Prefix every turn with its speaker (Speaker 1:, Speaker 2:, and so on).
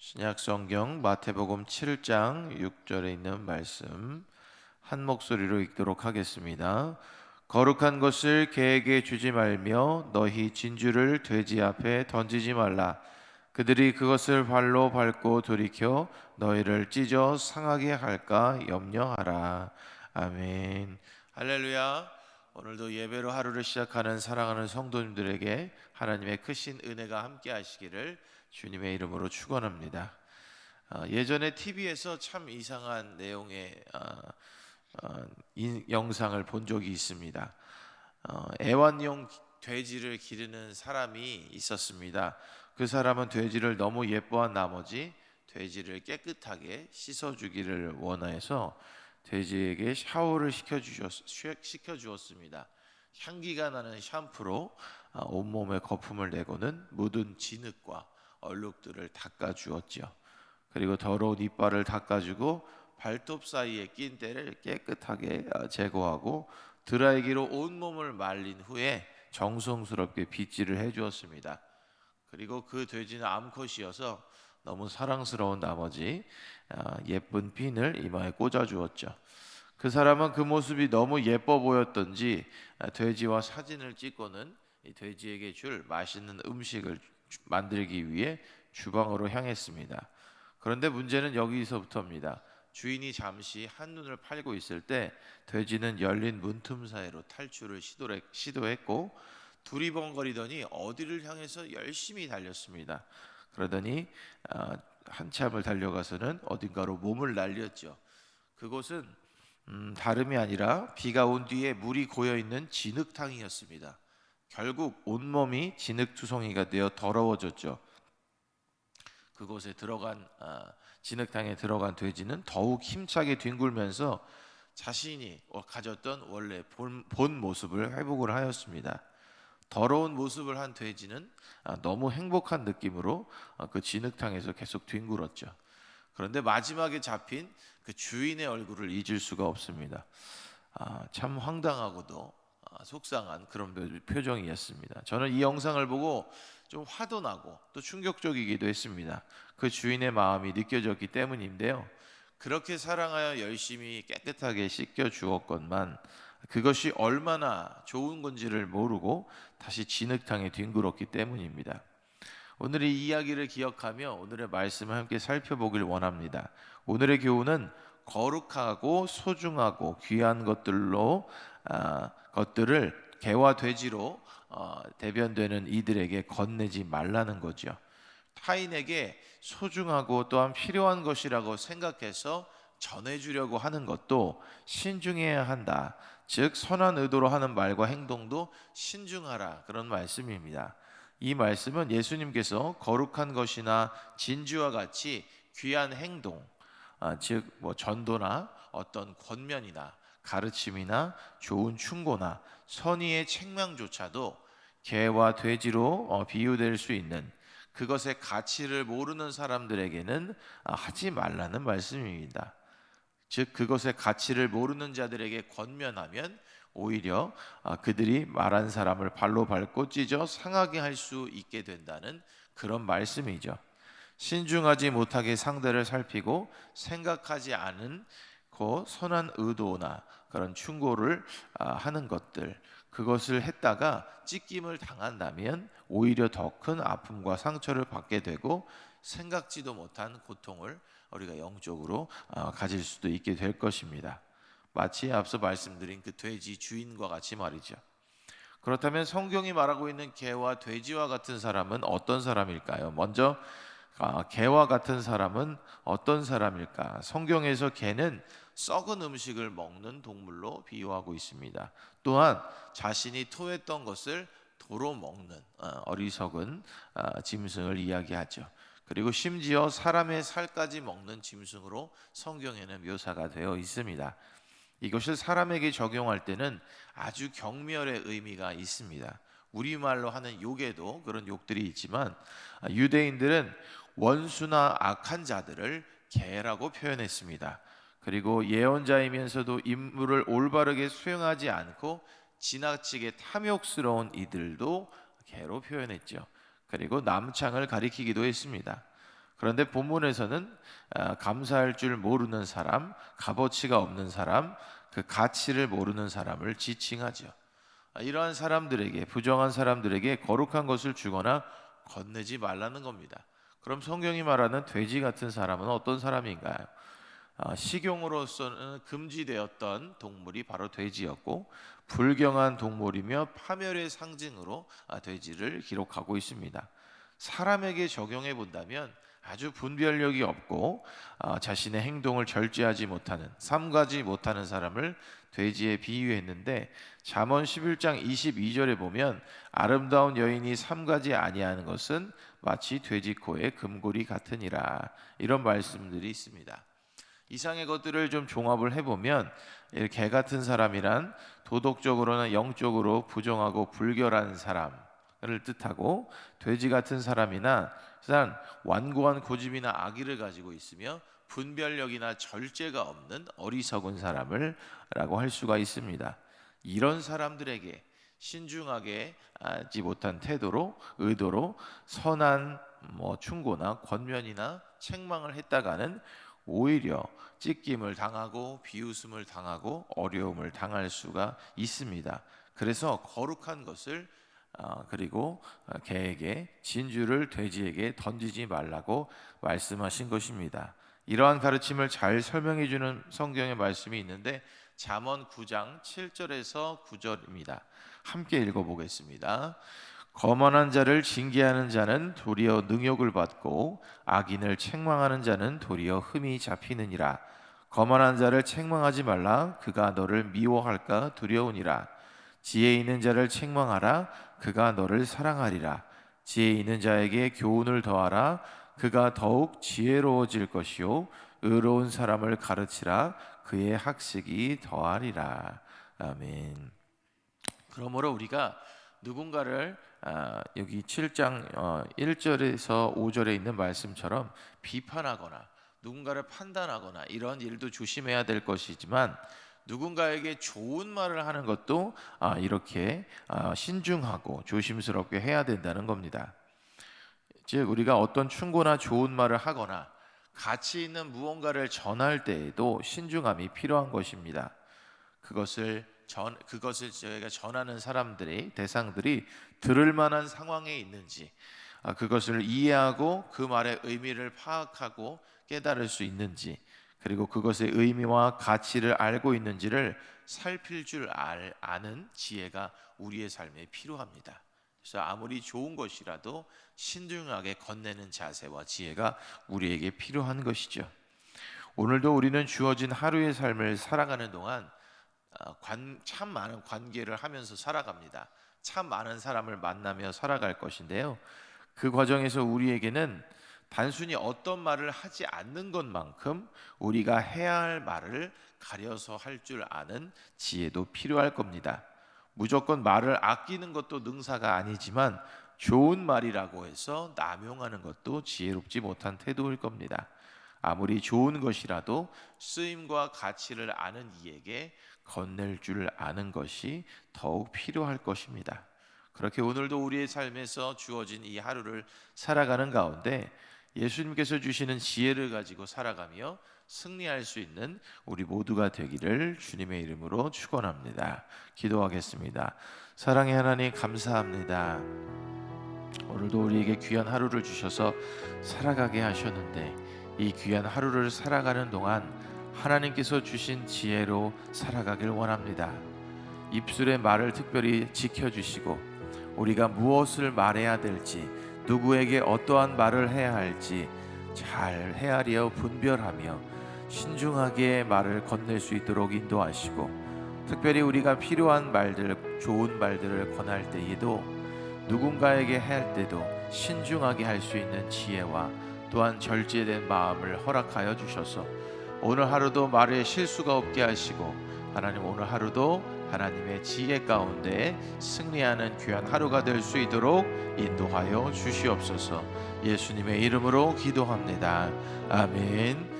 Speaker 1: 신약성경 마태복음 7장 6절에 있는 말씀 한 목소리로 읽도록 하겠습니다. 거룩한 것을 개에게 주지 말며 너희 진주를 돼지 앞에 던지지 말라. 그들이 그것을 발로 밟고 돌이켜 너희를 찢어 상하게 할까 염려하라. 아멘. 할렐루야. 오늘도 예배로 하루를 시작하는 사랑하는 성도님들에게 하나님의 크신 은혜가 함께 하시기를 주님의 이름으로 축원합니다. 예전에 TV에서 참 이상한 내용의 영상을 본 적이 있습니다. 애완용 돼지를 기르는 사람이 있었습니다. 그 사람은 돼지를 너무 예뻐한 나머지 돼지를 깨끗하게 씻어주기를 원해서 돼지에게 샤워를 시켜주었습니다. 향기가 나는 샴푸로 온몸에 거품을 내고는 묻은 진흙과 얼룩들을 닦아주었죠. 그리고 더러운 이빨을 닦아주고 발톱 사이에 낀 때를 깨끗하게 제거하고 드라이기로 온몸을 말린 후에 정성스럽게 빗질을 해주었습니다. 그리고 그 돼지는 암컷이어서 너무 사랑스러운 나머지 예쁜 핀을 이마에 꽂아주었죠. 그 사람은 그 모습이 너무 예뻐 보였던지 돼지와 사진을 찍고는 이 돼지에게 줄 맛있는 음식을 만들기 위해 주방으로 향했습니다. 그런데 문제는 여기서부터입니다. 주인이 잠시 한눈을 팔고 있을 때 돼지는 열린 문틈 사이로 탈출을 시도했고 두리번거리더니 어디를 향해서 열심히 달렸습니다. 그러더니 한참을 달려가서는 어딘가로 몸을 날렸죠. 그곳은 다름이 아니라 비가 온 뒤에 물이 고여있는 진흙탕이었습니다. 결국 온몸이 진흙투성이가 되어 더러워졌죠. 그곳에 진흙탕에 들어간 돼지는 더욱 힘차게 뒹굴면서 자신이 가졌던 원래 본 모습을 회복을 하였습니다. 더러운 모습을 한 돼지는 너무 행복한 느낌으로 그 진흙탕에서 계속 뒹굴었죠. 그런데 마지막에 잡힌 그 주인의 얼굴을 잊을 수가 없습니다. 참 황당하고도 속상한 그런 표정이었습니다. 저는 이 영상을 보고 좀 화도 나고 또 충격적이기도 했습니다. 그 주인의 마음이 느껴졌기 때문인데요. 그렇게 사랑하여 열심히 깨끗하게 씻겨 주었건만 그것이 얼마나 좋은 건지를 모르고 다시 진흙탕에 뒹굴었기 때문입니다. 오늘 이 이야기를 기억하며 오늘의 말씀을 함께 살펴보길 원합니다. 오늘의 교훈은 거룩하고 소중하고 귀한 것들을 개와 돼지로 대변되는 이들에게 건네지 말라는 거죠. 타인에게 소중하고 또한 필요한 것이라고 생각해서 전해주려고 하는 것도 신중해야 한다. 즉 선한 의도로 하는 말과 행동도 신중하라, 그런 말씀입니다. 이 말씀은 예수님께서 거룩한 것이나 진주와 같이 귀한 행동, 즉 전도나 어떤 권면이나 가르침이나 좋은 충고나 선의의 책망조차도 개와 돼지로 비유될 수 있는 그것의 가치를 모르는 사람들에게는 하지 말라는 말씀입니다. 즉 그것의 가치를 모르는 자들에게 권면하면 오히려 그들이 말한 사람을 발로 밟고 찢어 상하게 할 수 있게 된다는 그런 말씀이죠. 신중하지 못하게 상대를 살피고 생각하지 않은 그 선한 의도나 그런 충고를 하는 것들, 그것을 했다가 찢김을 당한다면 오히려 더 큰 아픔과 상처를 받게 되고 생각지도 못한 고통을 우리가 영적으로 가질 수도 있게 될 것입니다. 마치 앞서 말씀드린 그 돼지 주인과 같이 말이죠. 그렇다면 성경이 말하고 있는 개와 돼지와 같은 사람은 어떤 사람일까요? 먼저 개와 같은 사람은 어떤 사람일까? 성경에서 개는 썩은 음식을 먹는 동물로 비유하고 있습니다. 또한 자신이 토했던 것을 도로 먹는 어리석은 짐승을 이야기하죠. 그리고 심지어 사람의 살까지 먹는 짐승으로 성경에는 묘사가 되어 있습니다. 이것을 사람에게 적용할 때는 아주 경멸의 의미가 있습니다. 우리말로 하는 욕에도 그런 욕들이 있지만 유대인들은 원수나 악한 자들을 개라고 표현했습니다. 그리고 예언자이면서도 임무를 올바르게 수행하지 않고 지나치게 탐욕스러운 이들도 개로 표현했죠. 그리고 남창을 가리키기도 했습니다. 그런데 본문에서는 감사할 줄 모르는 사람, 값어치가 없는 사람, 그 가치를 모르는 사람을 지칭하죠. 이러한 사람들에게, 부정한 사람들에게 거룩한 것을 주거나 건네지 말라는 겁니다. 그럼 성경이 말하는 돼지 같은 사람은 어떤 사람인가요? 식용으로서는 금지되었던 동물이 바로 돼지였고, 불경한 동물이며 파멸의 상징으로 돼지를 기록하고 있습니다. 사람에게 적용해 본다면 아주 분별력이 없고 자신의 행동을 절제하지 못하는, 삼가지 못하는 사람을 돼지에 비유했는데, 잠언 11장 22절에 보면 아름다운 여인이 삼가지 아니하는 것은 마치 돼지 코에 금고리 같으니라, 이런 말씀들이 있습니다. 이상의 것들을 좀 종합을 해보면, 개 같은 사람이란 도덕적으로나 영적으로 부정하고 불결한 사람을 뜻하고, 돼지 같은 사람이나 일단 완고한 고집이나 악의를 가지고 있으며 분별력이나 절제가 없는 어리석은 사람을 라고 할 수가 있습니다. 이런 사람들에게 신중하게 하지 못한 태도로, 의도로 선한 충고나 권면이나 책망을 했다가는 오히려 찢김을 당하고 비웃음을 당하고 어려움을 당할 수가 있습니다. 그래서 거룩한 것을 그리고 개에게, 진주를 돼지에게 던지지 말라고 말씀하신 것입니다. 이러한 가르침을 잘 설명해 주는 성경의 말씀이 있는데, 잠언 9장 7절에서 9절입니다. 함께 읽어보겠습니다. 거만한 자를 징계하는 자는 도리어 능욕을 받고 악인을 책망하는 자는 도리어 흠이 잡히느니라. 거만한 자를 책망하지 말라. 그가 너를 미워할까 두려우니라. 지혜 있는 자를 책망하라. 그가 너를 사랑하리라. 지혜 있는 자에게 교훈을 더하라. 그가 더욱 지혜로워질 것이요 의로운 사람을 가르치라. 그의 학식이 더하리라. 아멘. 그러므로 우리가 누군가를 여기 7장 1절에서 5절에 있는 말씀처럼 비판하거나 누군가를 판단하거나 이런 일도 조심해야 될 것이지만, 누군가에게 좋은 말을 하는 것도 이렇게 신중하고 조심스럽게 해야 된다는 겁니다. 즉 우리가 어떤 충고나 좋은 말을 하거나 가치 있는 무언가를 전할 때에도 신중함이 필요한 것입니다. 그것을 저희가 전하는 대상들이 들을 만한 상황에 있는지, 그것을 이해하고 그 말의 의미를 파악하고 깨달을 수 있는지, 그리고 그것의 의미와 가치를 알고 있는지를 살필 줄 아는 지혜가 우리의 삶에 필요합니다. 그래서 아무리 좋은 것이라도 신중하게 건네는 자세와 지혜가 우리에게 필요한 것이죠. 오늘도 우리는 주어진 하루의 삶을 살아가는 동안 참 많은 관계를 하면서 살아갑니다. 참 많은 사람을 만나며 살아갈 것인데요, 그 과정에서 우리에게는 단순히 어떤 말을 하지 않는 것만큼 우리가 해야 할 말을 가려서 할 줄 아는 지혜도 필요할 겁니다. 무조건 말을 아끼는 것도 능사가 아니지만 좋은 말이라고 해서 남용하는 것도 지혜롭지 못한 태도일 겁니다. 아무리 좋은 것이라도 쓰임과 가치를 아는 이에게 건넬 줄 아는 것이 더욱 필요할 것입니다. 그렇게 오늘도 우리의 삶에서 주어진 이 하루를 살아가는 가운데 예수님께서 주시는 지혜를 가지고 살아가며 승리할 수 있는 우리 모두가 되기를 주님의 이름으로 축원합니다. 기도하겠습니다. 사랑의 하나님, 감사합니다. 오늘도 우리에게 귀한 하루를 주셔서 살아가게 하셨는데, 이 귀한 하루를 살아가는 동안 하나님께서 주신 지혜로 살아가길 원합니다. 입술의 말을 특별히 지켜주시고, 우리가 무엇을 말해야 될지, 누구에게 어떠한 말을 해야 할지 잘 헤아려 분별하며 신중하게 말을 건넬 수 있도록 인도하시고, 특별히 우리가 필요한 말들, 좋은 말들을 권할 때에도, 누군가에게 할 때도 신중하게 할 수 있는 지혜와 또한 절제된 마음을 허락하여 주셔서 오늘 하루도 말에 실수가 없게 하시고, 하나님 오늘 하루도 하나님의 지혜 가운데 승리하는 귀한 하루가 될 수 있도록 인도하여 주시옵소서. 예수님의 이름으로 기도합니다. 아멘.